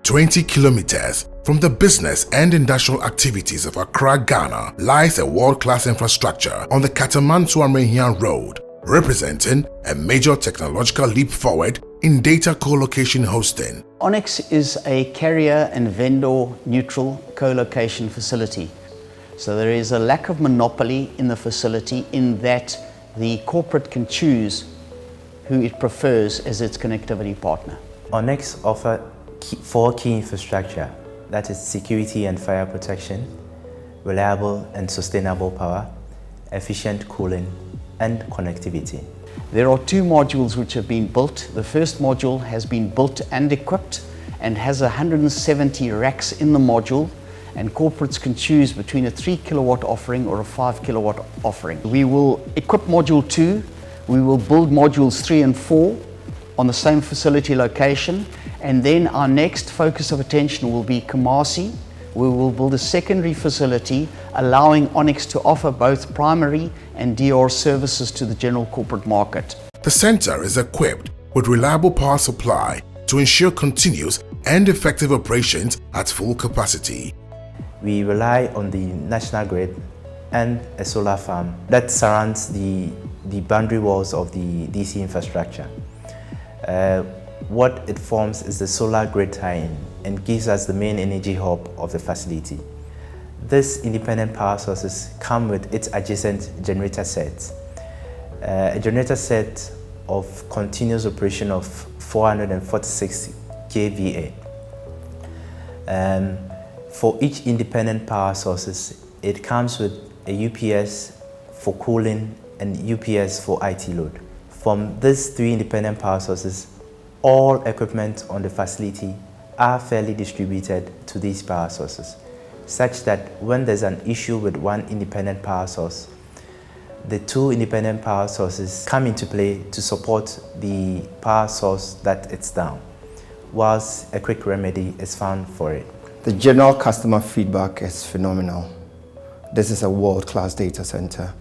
20 kilometers from the business and industrial activities of Accra, Ghana, lies a world-class infrastructure on the Katamanto-Amehian Road, representing a major technological leap forward in data co-location hosting. Onix is a carrier and vendor neutral co-location facility. So there is a lack of monopoly in the facility in that the corporate can choose who it prefers as its connectivity partner. Onix offers four key infrastructure, that is security and fire protection, reliable and sustainable power, efficient cooling, and connectivity. There are two modules which have been built. The first module has been built and equipped and has 170 racks in the module, and corporates can choose between a 3 kilowatt offering or a 5 kilowatt offering. We will equip module 2, we will build modules 3 and 4 on the same facility location, and then our next focus of attention will be Kumasi. We will build a secondary facility allowing Onix to offer both primary and DR services to the general corporate market. The center is equipped with reliable power supply to ensure continuous and effective operations at full capacity. We rely on the national grid and a solar farm that surrounds the boundary walls of the DC infrastructure. What it forms is the solar grid tie-in and gives us the main energy hub of the facility. These independent power sources come with its adjacent generator sets. A generator set of continuous operation of 446 kVA. For each independent power sources, it comes with a UPS for cooling and UPS for IT load. From these three independent power sources, all equipment on the facility are fairly distributed to these power sources, such that when there's an issue with one independent power source, the two independent power sources come into play to support the power source that it's down, whilst a quick remedy is found for it. The general customer feedback is phenomenal. This is a world-class data center,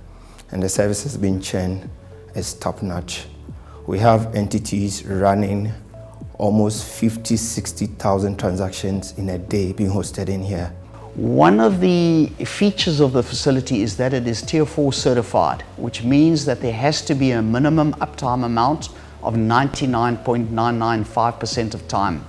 and the services being churned is top-notch. We have entities running almost 50,000–60,000 transactions in a day being hosted in here. One of the features of the facility is that it is Tier 4 certified, which means that there has to be a minimum uptime amount of 99.995% of time.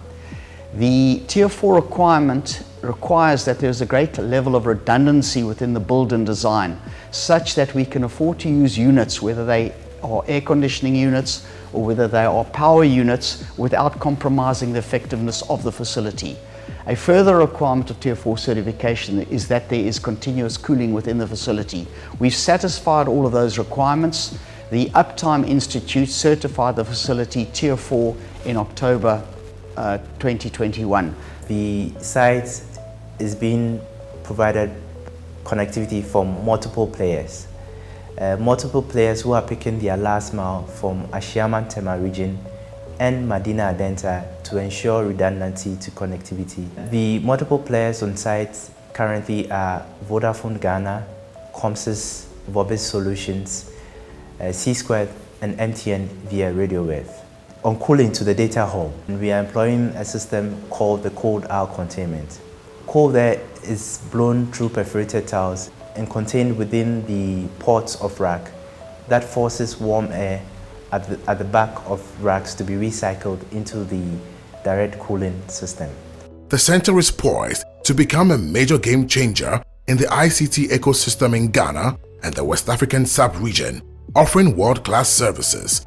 The Tier 4 requirement requires that there's a great level of redundancy within the build and design, such that we can afford to use units, whether they are air conditioning units or whether they are power units, without compromising the effectiveness of the facility. A further requirement of Tier 4 certification is that there is continuous cooling within the facility. We've satisfied all of those requirements. The Uptime Institute certified the facility Tier 4 in October 2021. The site is being provided connectivity from multiple players. Multiple players who are picking their last mile from Ashiaman Tema region and Madina Adenta to ensure redundancy to connectivity. The multiple players on site currently are Vodafone Ghana, Comsys, Vobis Solutions, C-Squared, and MTN via Radio Wave. On cooling to the data hall, we are employing a system called the cold aisle containment. Cold air is blown through perforated tiles and contained within the ports of rack that forces warm air at the back of racks to be recycled into the direct cooling system. The center is poised to become a major game changer in the ICT ecosystem in Ghana and the West African sub-region, offering world-class services.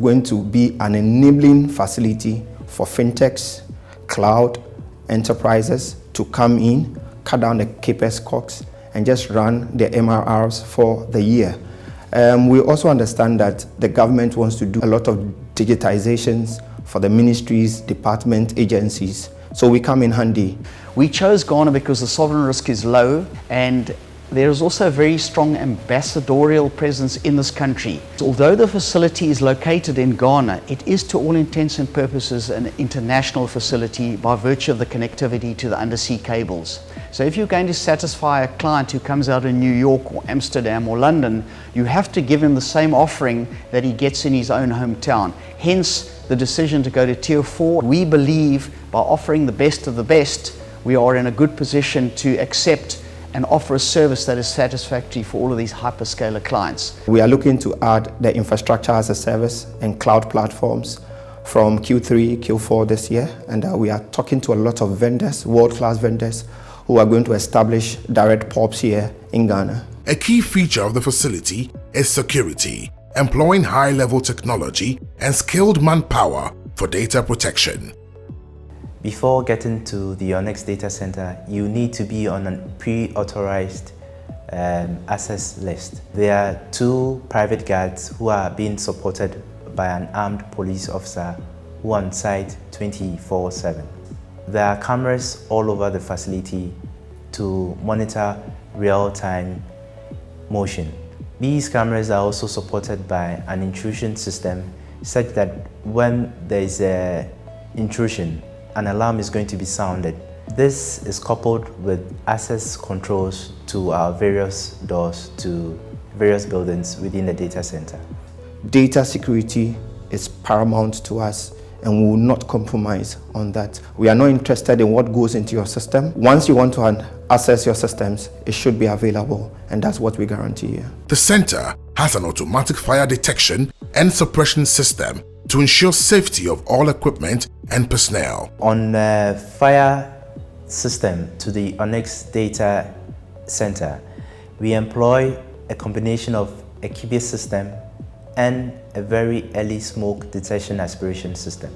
Going to be an enabling facility for fintechs, cloud enterprises to come in, cut down the CAPEX costs, and just run the MRRs for the year. We also understand that the government wants to do a lot of digitizations for the ministries, department, agencies, so we come in handy. We chose Ghana because the sovereign risk is low, and There is also a very strong ambassadorial presence in this country. Although the facility is located in Ghana, it is to all intents and purposes an international facility by virtue of the connectivity to the undersea cables. So if you're going to satisfy a client who comes out of New York or Amsterdam or London, you have to give him the same offering that he gets in his own hometown. Hence the decision to go to Tier 4. We believe by offering the best of the best, we are in a good position to accept and offer a service that is satisfactory for all of these hyperscaler clients. We are looking to add the infrastructure as a service and cloud platforms from Q3, Q4 this year, and we are talking to a lot of vendors, world-class vendors, who are going to establish direct POPs here in Ghana. A key feature of the facility is security, employing high-level technology and skilled manpower for data protection. Before getting to the Onix Data Centre, you need to be on a pre-authorized access list. There are 2 private guards who are being supported by an armed police officer who are on site 24/7. There are cameras all over the facility to monitor real-time motion. These cameras are also supported by an intrusion system such that when there is an intrusion, an alarm is going to be sounded. This is coupled with access controls to our various doors to various buildings within the data center. Data security is paramount to us, and we will not compromise on that. We are not interested in what goes into your system. Once you want to access your systems, it should be available, and that's what we guarantee you. The center has an automatic fire detection and suppression system to ensure safety of all equipment and personnel. On the fire system to the Onix Data Centre, we employ a combination of a KIBE system and a very early smoke detection aspiration system.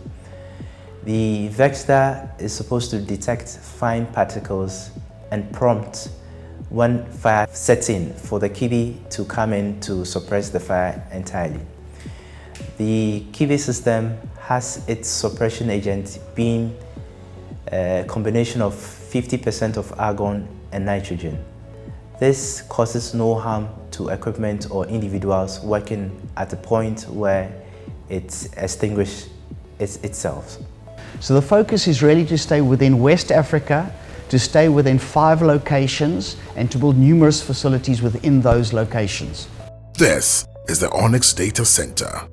The Vector is supposed to detect fine particles and prompt when fire sets in for the KIBE to come in to suppress the fire entirely. The KIBE system has its suppression agent being a combination of 50% of argon and nitrogen. This causes no harm to equipment or individuals working at a point where it extinguishes itself. So the focus is really to stay within West Africa, to stay within 5 locations, and to build numerous facilities within those locations. This is the Onix Data Center.